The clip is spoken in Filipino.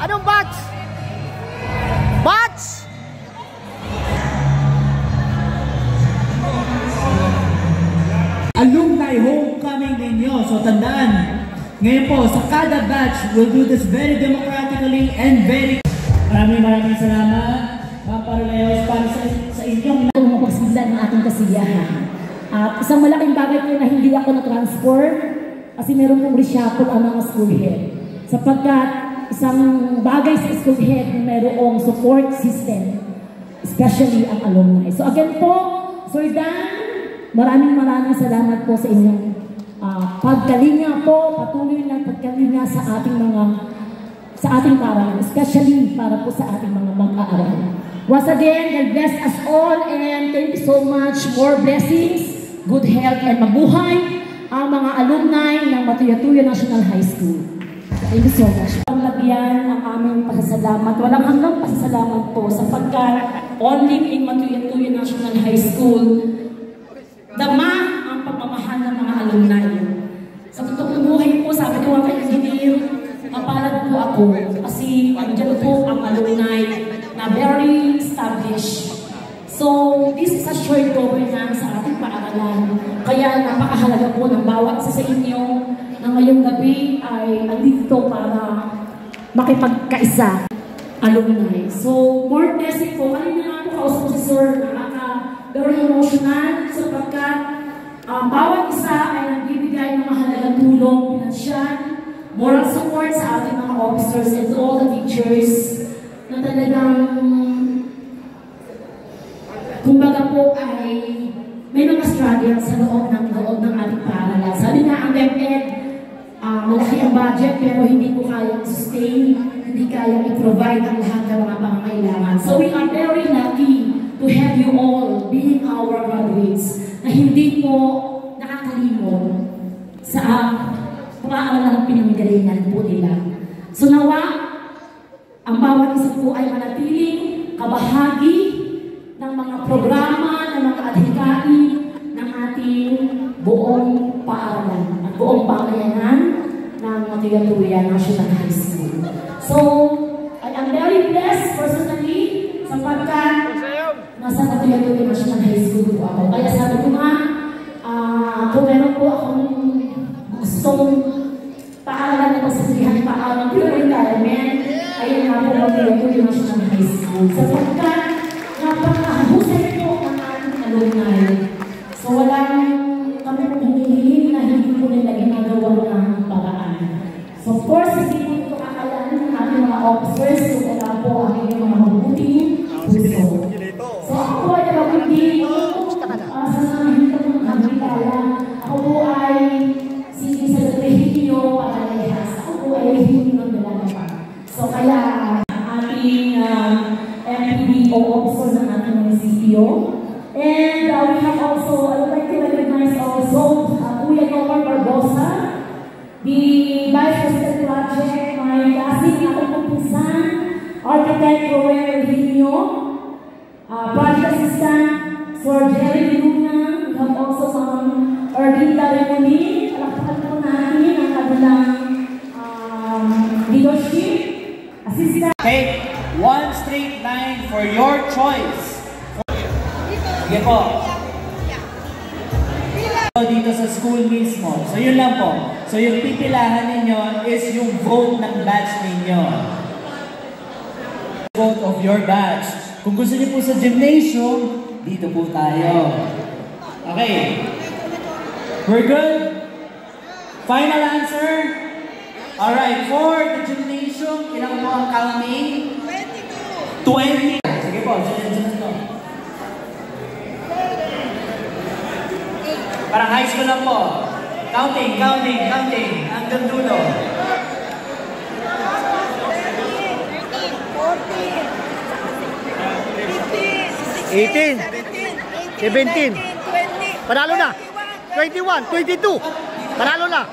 Anong batch? Batch! Alumni homecoming ninyo. So tandaan, ngayon po, sa kada batch, we'll do this very democratically and very... Maraming salamat, Ma'am Paraleos, para sa inyong... Mapagsiglan ng ating kasiyahan. At isang malaking bagay po na hindi ako na-transfer kasi meron pong reshuffle ang mga school head. Sapagkat isang bagay sa school head na mayroong support system, especially ang alumni. So again po, Sir Dan, maraming salamat po sa inyong pagkalinga po, patuloy na pagkalinga sa ating paaralan, especially para po sa ating mga mag-aaral. Once again, God bless us all and thank you so much. More blessings, good health, and mabuhay ang mga alumni ng Matuya-Tuya National High School. Thank you so much. Panglagyan ang aming pasasalamat. Walang hanggang pasasalamat po sapagkat only in Matuya-Tuya National High School dama ang pagmamahal ng mga alumni. Sa totoong buhay po, sabi ko kay Engineer, mapalad po ako kasi andyan po ang alumni na very established. So, this is a shared governance sa ating paaralan. Kaya napakahalaga po ng bawat isa sa inyo na ngayong gabi ay andito para makipagkaisa alumni. So, more blessing po. Kanina nga po kausap si Sir, very emotional sapagkat bawat isa ay nagbibigay ng mahalagang tulong, pinansyal, moral support sa ating mga officers and all the teachers na talagang kumbaga po ay may mga struggle sa loob ng ating paaralan. Sabi nga ang DepEd, malaki ang budget pero hindi po kayang sustain, hindi kayang i-provide ang lahat ng mga pangangailangan. So we are very lucky to have you all being our graduates na hindi po nakakalimot sa paaralan ng pinanggalingan po nila. So nawa, ang bawat isa po ay manatiling kabahagi ng mga programa, ng mga adhikari ng ating buong paaralan at buong pamayanan ng Matuya-Tuya National High School. So, I am very blessed personally sapagkat nasa Matuya-Tuya National High School po ako. Kaya sabi ko nga, kung meron po akong gustong paaralan na masasihan paaralan during retirement, ayun nga po Matuya-Tuya National High School. Sapagkat napakahusay po ang ating alumni. So walang kami pong hinihiling na hindi po nila ginagawa ng paraan. So of course, hindi po ito kakalanin ng ating mga officers kung wala po ang inyong mga mabuting puso. So ako po ay hindi sa hindi ko kami kaya. Ako po ay sige sa Regio Paralejas. Ako po ay hindi magdala pa. So kaya ating MPDO officer ng ating munisipyo. And we have also, I would like to recognize also Kuya Yomar Barbosa, the Vice President Project, my kasing ating kumpisan, Architect Roel Rino, Project Assistant for Jerry Luna. We have also some Erlinda Remoni. Alakpakan po natin ang kanilang leadership. Assistant. Take one straight line for your choice. Sige po. Dito sa school mismo. So yun lang po. So yung pipilahan ninyo is yung vote ng batch ninyo. Vote of your batch. Kung gusto niyo po sa gymnasium, dito po tayo. Okay. We're good? Final answer? Alright, for the gymnasium, ilang po ang counting? 22. 20. Sige po, dyan to. Parang high school lang po. Counting. Hanggang dulo. 18, 17, panalo na. 21, 22, panalo na.